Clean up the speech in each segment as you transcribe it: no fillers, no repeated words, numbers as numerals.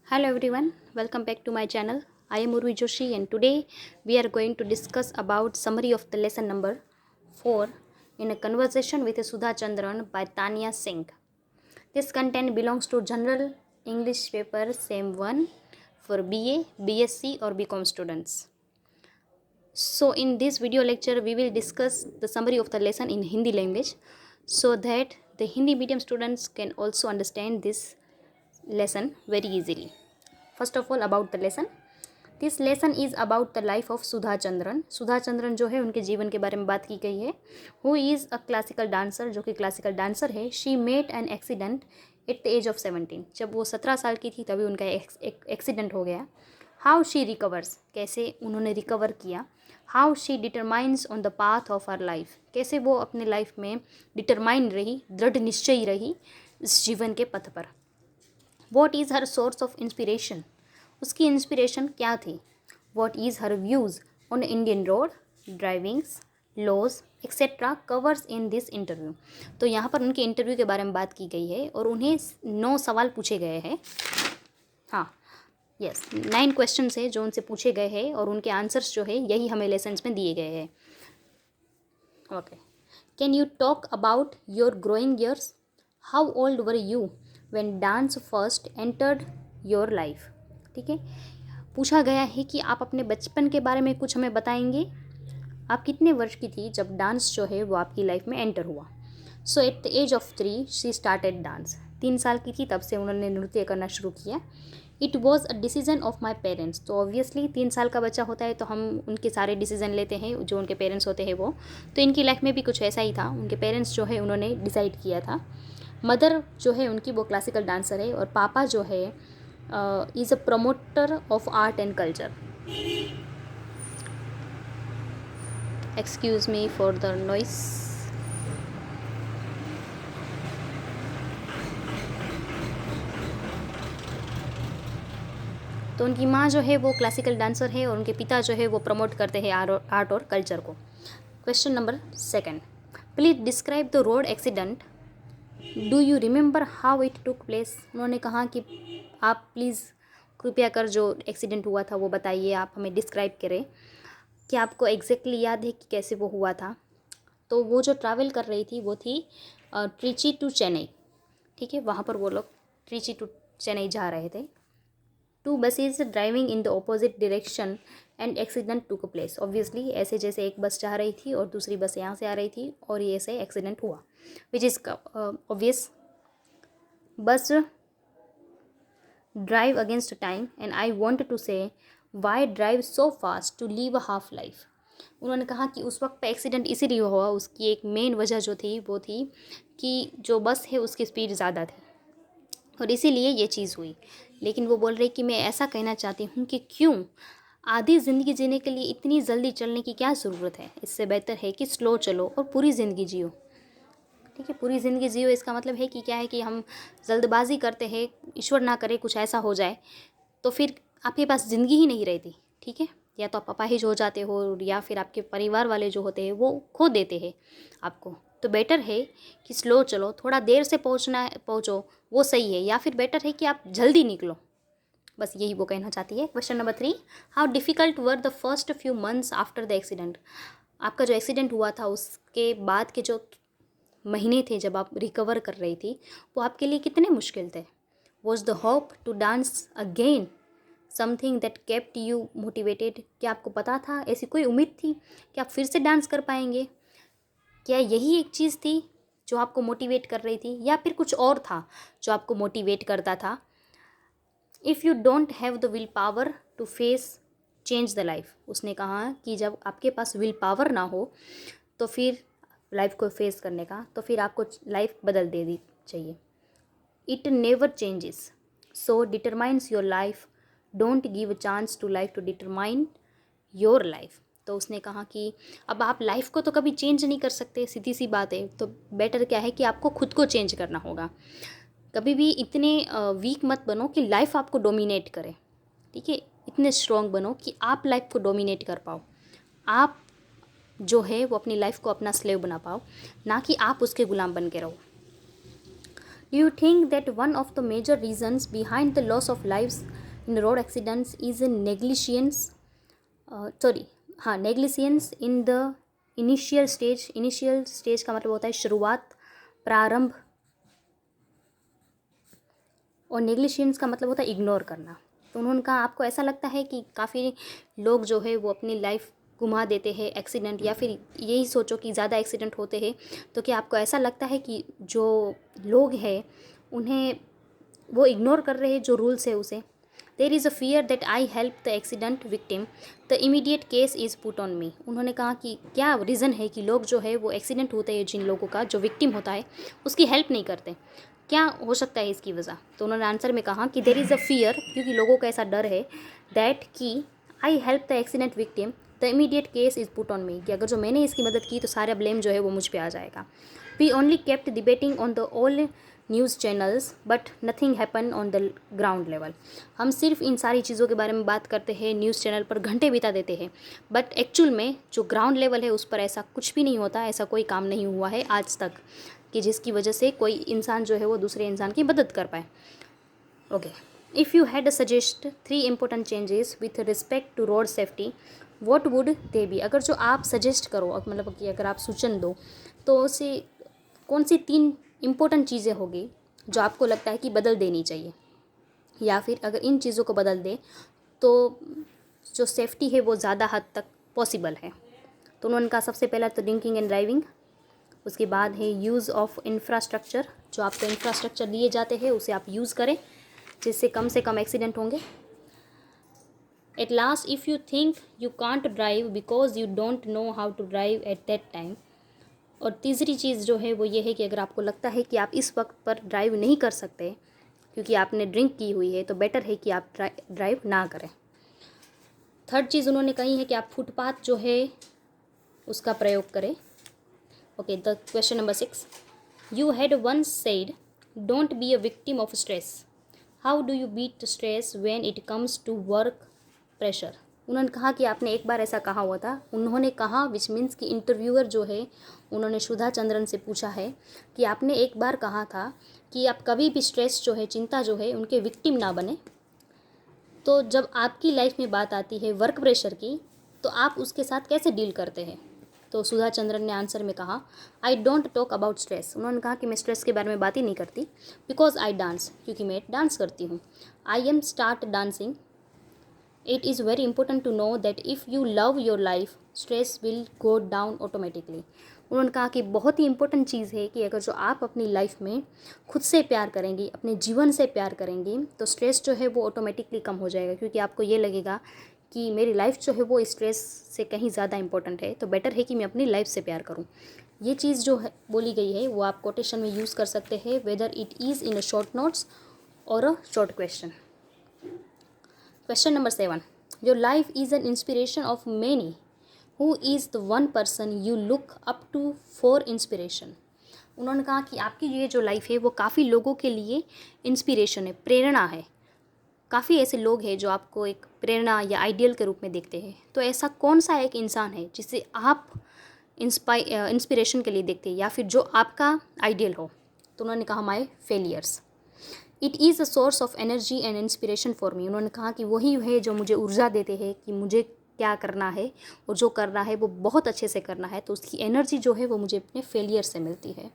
Hello everyone, welcome back to my channel. I am Urvi Joshi and today we are going to discuss about summary of the lesson number 4 in a conversation with Sudha Chandran by Tanya Singh. This content belongs to General English paper same 1 for BA, BSc or BCom students. So in this video lecture we will discuss the summary of the lesson in Hindi language so that the Hindi medium students can also understand this lesson very easily. First of all about the lesson. This lesson is about the life of Sudha Chandran. Sudha Chandran जो है उनके जीवन के बारे में बात की गई है. Who is a classical dancer, जो कि क्लासिकल डांसर है. She made an accident at the age of 17. जब वो 17 साल की थी तभी उनका एक्सीडेंट हो गया. हाउ शी रिकवर्स, कैसे उन्होंने रिकवर किया. How she determines on the path of her life, कैसे वो अपने लाइफ में डिटरमाइन रही, दृढ़ निश्चयी रही इस जीवन के पथ पर. What is her source of inspiration, उसकी इंस्पिरेशन क्या थी. What is her views on Indian road, drivings, laws etcetera covers in this interview. तो यहाँ पर उनके इंटरव्यू के बारे में बात की गई है और उन्हें 9 सवाल पूछे गए हैं. हाँ यस 9 क्वेश्चन है जो उनसे पूछे गए हैं और उनके आंसर्स जो है यही हमें लेसन्स में दिए गए हैं. Okay. Can you talk about your growing years. How old were you when dance first entered your life. ठीक है, पूछा गया है कि आप अपने बचपन के बारे में कुछ हमें बताएंगे. आप कितने वर्ष की थी जब डांस जो है वो आपकी लाइफ में एंटर हुआ. So at the age of 3 she started dance. 3 साल की थी तब से उन्होंने नृत्य करना शुरू किया. It was a decision of my parents. तो ऑब्वियसली 3 साल का बच्चा होता है तो हम उनके सारे डिसीजन लेते हैं जो उनके पेरेंट्स होते हैं वो. तो इनकी लाइफ में भी कुछ ऐसा ही था. उनके पेरेंट्स जो है उन्होंने डिसाइड किया था. मदर जो है उनकी वो क्लासिकल डांसर है और पापा जो है is a promoter of art and culture. Excuse me for the noise. तो उनकी माँ जो है वो क्लासिकल डांसर है और उनके पिता जो है वो प्रमोट करते हैं आर्ट और कल्चर को. Question number 2. Please describe the road accident. Do you remember how it took place. उन्होंने कहा कि आप प्लीज़ कृपया कर जो एक्सीडेंट हुआ था वो बताइए, आप हमें डिस्क्राइब करें. क्या आपको एग्जैक्टली याद है कि कैसे वो हुआ था. तो वो जो ट्रैवल कर रही थी वो थी ट्रिची टू चेन्नई. ठीक है, वहाँ पर वो लोग ट्रिची टू चेन्नई जा रहे थे. 2 buses driving in the opposite direction and accident took place. Obviously ऐसे जैसे एक बस जा रही थी और दूसरी बस यहाँ से आ रही थी और ये ऐसे एक्सीडेंट हुआ. Which is obvious. बस drive against time and I want to say why drive so fast to live a half life. उन्होंने कहा कि उस वक्त पे एक्सीडेंट इसीलिए हुआ, उसकी एक मेन वजह जो थी वो थी कि जो बस है उसकी स्पीड ज़्यादा थी और इसीलिए ये चीज़ हुई. लेकिन वो बोल रही कि मैं ऐसा कहना चाहती हूँ कि क्यों आधी ज़िंदगी जीने के लिए इतनी जल्दी चलने की क्या ज़रूरत है. इससे बेहतर है कि स्लो चलो और पूरी ज़िंदगी जियो. ठीक है, पूरी ज़िंदगी जियो इसका मतलब है कि क्या है कि हम जल्दबाजी करते हैं, ईश्वर ना करे कुछ ऐसा हो जाए तो फिर आपके पास ज़िंदगी ही नहीं रहती. ठीक है, या तो आप अपाहिज हो जाते हो या फिर आपके परिवार वाले जो होते हैं वो खो देते हैं आपको. तो बेटर है कि स्लो चलो, थोड़ा देर से पहुँचो वो सही है, या फिर बेटर है कि आप जल्दी निकलो. बस यही वो कहना चाहती है. Question number 3. How difficult were the first few months after the accident. आपका जो एक्सीडेंट हुआ था उसके बाद के जो महीने थे जब आप रिकवर कर रही थी वो आपके लिए कितने मुश्किल थे. Was the hope to dance again something that kept you motivated. क्या आपको पता था, ऐसी कोई उम्मीद थी कि आप फिर से डांस कर पाएंगे. क्या यही एक चीज़ थी जो आपको मोटिवेट कर रही थी या फिर कुछ और था जो आपको मोटिवेट करता था. If you don't have the will power to face change the life. उसने कहा कि जब आपके पास विल पावर ना हो तो फिर लाइफ को फेस करने का, तो फिर आपको लाइफ बदल देनी चाहिए. It never changes so determines your life. Don't give a chance to life to determine your life. तो उसने कहा कि अब आप लाइफ को तो कभी चेंज नहीं कर सकते, सीधी सी बात है. तो बेटर क्या है कि आपको खुद को चेंज करना होगा. कभी भी इतने वीक मत बनो कि लाइफ आपको डोमिनेट करे. ठीक है, इतने स्ट्रॉन्ग बनो कि आप लाइफ को डोमिनेट कर पाओ, आप जो है वो अपनी लाइफ को अपना स्लेव बना पाओ, ना कि आप उसके गुलाम बन के रहो. Do you think that one of the major reasons behind the loss of lives in road accidents is in negligence? हाँ, negligence in the initial stage. Initial stage का मतलब होता है शुरुआत, प्रारंभ, और नेग्लिजेंस का मतलब होता है इग्नोर करना. तो उन्होंने कहा आपको ऐसा लगता है कि काफ़ी लोग जो है वो अपनी लाइफ घुमा देते हैं एक्सीडेंट, या फिर यही सोचो कि ज़्यादा एक्सीडेंट होते हैं, तो क्या आपको ऐसा लगता है कि जो लोग हैं उन्हें वो इग्नोर कर रहे हैं जो रूल्स है उसे. There is a fear that I help the accident victim, the immediate case is put on me. उन्होंने कहा कि क्या रीज़न है कि लोग जो है वो एक्सीडेंट होते हैं, जिन लोगों का जो विक्टिम होता है उसकी हेल्प नहीं करते, क्या हो सकता है इसकी वजह. तो उन्होंने आंसर में कहा कि देर इज़ अ फियर, क्योंकि लोगों का ऐसा डर है, दैट कि I help the accident victim the immediate case is put on me, कि अगर जो मैंने इसकी मदद की तो सारा ब्लेम जो है वो मुझ पे आ जाएगा. We only kept debating on the all news channels but nothing happen on the ground level. हम सिर्फ इन सारी चीज़ों के बारे में बात करते हैं, न्यूज़ चैनल पर घंटे बिता देते हैं, बट एक्चुअल में जो ग्राउंड लेवल है उस पर ऐसा कुछ भी नहीं होता. ऐसा कोई काम नहीं हुआ है आज तक कि जिसकी वजह से कोई इंसान जो है वो दूसरे इंसान की मदद कर पाए. Okay, if you had suggest 3 important changes with respect to road safety, what would they be. अगर जो आप सजेस्ट करो, मतलब कि अगर आप सूचन दो, तो उसे कौन सी 3 इम्पोर्टेंट चीज़ें होगी जो आपको लगता है कि बदल देनी चाहिए, या फिर अगर इन चीज़ों को बदल दे तो जो सेफ्टी है वो ज़्यादा हद तक पॉसिबल है. तो उन्होंने कहा सबसे पहला तो ड्रिंकिंग एंड ड्राइविंग, उसके बाद है यूज़ ऑफ इंफ्रास्ट्रक्चर, जो आपको इंफ्रास्ट्रक्चर दिए जाते हैं उसे आप यूज़ करें जिससे कम से कम एक्सीडेंट होंगे. At last, if you think you can't drive because you don't know how to drive at that time. और तीसरी चीज़ जो है वो ये है कि अगर आपको लगता है कि आप इस वक्त पर ड्राइव नहीं कर सकते क्योंकि आपने ड्रिंक की हुई है, तो बेटर है कि आप ड्राइव ना करें. थर्ड चीज़ उन्होंने कही है कि आप फुटपाथ जो है उसका प्रयोग करें. Okay, the question number 6, you had once said don't be a victim of stress, how do you beat stress when it comes to work pressure. उन्होंने कहा कि आपने एक बार ऐसा कहा हुआ था. उन्होंने कहा विच मीन्स कि इंटरव्यूअर जो है उन्होंने सुधा चंद्रन से पूछा है कि आपने एक बार कहा था कि आप कभी भी स्ट्रेस जो है, चिंता जो है, उनके विक्टिम ना बने. तो जब आपकी लाइफ में बात आती है वर्क प्रेशर की, तो आप उसके साथ कैसे डील करते हैं. तो सुधा चंद्रन ने आंसर में कहा I don't talk about stress. उन्होंने कहा कि मैं स्ट्रेस के बारे में बात ही नहीं करती, बिकॉज आई डांस, क्योंकि मैं डांस करती हूँ. I am start dancing. It is very important to know that if you love your life stress will go down automatically. उन्होंने कहा कि बहुत ही इंपॉर्टेंट चीज़ है कि अगर जो आप अपनी लाइफ में खुद से प्यार करेंगी, अपने जीवन से प्यार करेंगी, तो स्ट्रेस जो है वो ऑटोमेटिकली कम हो जाएगा, क्योंकि आपको ये लगेगा कि मेरी लाइफ जो है वो स्ट्रेस से कहीं ज़्यादा इंपॉर्टेंट है, तो बेटर है कि मैं अपनी लाइफ से प्यार करूँ. ये चीज़ जो है बोली गई है वो आप कोटेशन में यूज़ कर सकते हैं, whether it is in a short notes और a short question. Question number 7. Your life is an inspiration of many. Who is the one person you look up to for inspiration? उन्होंने कहा कि आपकी ये जो लाइफ है वो काफ़ी लोगों के लिए इंस्पिरेशन है, प्रेरणा है. काफ़ी ऐसे लोग हैं जो आपको एक प्रेरणा या आइडियल के रूप में देखते हैं. तो ऐसा कौन सा एक इंसान है जिसे आप इंस्पिरेशन के लिए देखते हैं, या फिर जो आपका आइडियल हो. तो उन्होंने कहा my failures. It is a source of energy and inspiration for me. उन्होंने कहा कि वही है जो मुझे ऊर्जा देते हैं कि मुझे क्या करना है, और जो करना है वो बहुत अच्छे से करना है. तो उसकी एनर्जी जो है वो मुझे अपने फेलियर से मिलती है,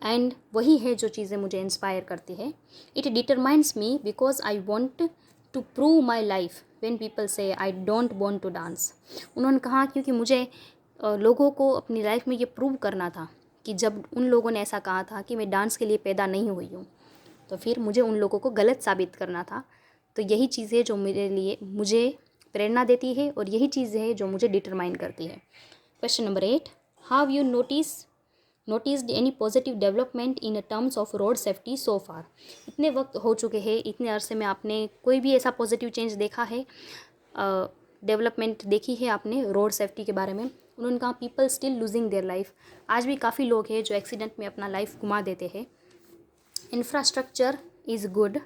एंड वही है जो चीज़ें मुझे इंस्पायर करती है. It determines me because I want to prove my life when people say I don't want to dance. उन्होंने कहा क्योंकि मुझे लोगों को अपनी लाइफ में ये प्रूव करना था कि जब उन लोगों ने ऐसा कहा था कि मैं डांस के लिए पैदा नहीं हुई हूँ, तो फिर मुझे उन लोगों को गलत साबित करना था. तो यही चीज़ है जो मेरे लिए मुझे प्रेरणा देती है, और यही चीज़ है जो मुझे डिटरमाइन करती है. Question number 8, have you noticed any positive development in terms of road safety so far. इतने वक्त हो चुके हैं, इतने अरसे में आपने कोई भी ऐसा पॉजिटिव चेंज देखा है, डेवलपमेंट देखी है आपने रोड सेफ्टी के बारे में. उन्होंने कहा people still losing their life. आज भी काफ़ी लोग हैं जो एक्सीडेंट में अपना लाइफ घुमा देते हैं. Infrastructure is good.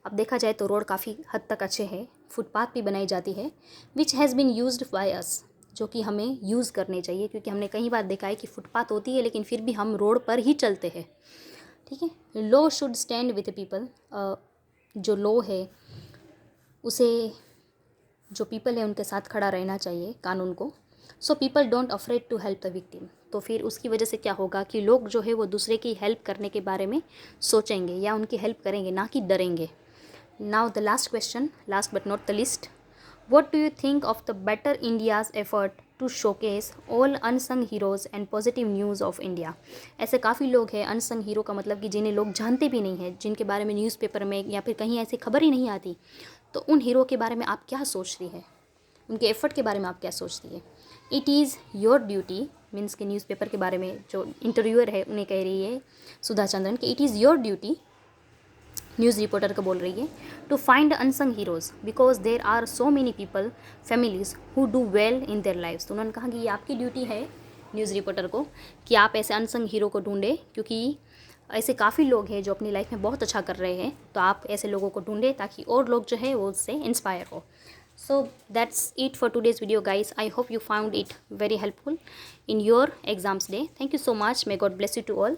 अब देखा जाए तो रोड काफ़ी हद तक अच्छे हैं, फुटपाथ भी बनाई जाती है, which has been used by us, जो कि हमें यूज़ करने चाहिए, क्योंकि हमने कई बार देखा है कि फुटपाथ होती है लेकिन फिर भी हम रोड पर ही चलते हैं. ठीक है। Law should stand with people, जो लॉ है उसे जो पीपल है उनके साथ खड़ा रहना चाहिए, कानून को। So people don't afraid to help the victim, तो फिर उसकी वजह से क्या होगा कि लोग जो है वो दूसरे की हेल्प करने के बारे में सोचेंगे या उनकी हेल्प करेंगे, ना कि डरेंगे। Now the last question, last but not the list, what do you think of the better India's effort to showcase all unsung heroes and positive news of India? ऐसे काफ़ी लोग हैं, अनसंग हीरो का मतलब कि जिन्हें लोग जानते भी नहीं हैं, जिनके बारे में न्यूज़पेपर में या फिर कहीं ऐसी खबर ही नहीं आती, तो उन हीरो के बारे में आप क्या सोचती है, उनके एफर्ट के बारे में आप क्या सोचती है? It is your duty, means के न्यूज़पेपर के बारे में जो इंटरव्यूअर है उन्हें कह रही है सुधा चंद्रन कि it is your duty, news reporter को बोल रही है, to find unsung heroes because there are so many people families who do well in their lifes. तो उन्होंने कहा कि ये आपकी ड्यूटी है न्यूज़ रिपोर्टर को कि आप ऐसे अनसंग हीरो को ढूंढें, क्योंकि ऐसे काफ़ी लोग हैं जो अपनी लाइफ में बहुत अच्छा कर रहे हैं, तो आप ऐसे लोगों को ढूंढें ताकि और लोग जो है वो उससे इंस्पायर हो। So that's it for today's video guys, I hope you found it very helpful in your exams day. Thank you so much, may God bless you to all,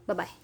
bye bye.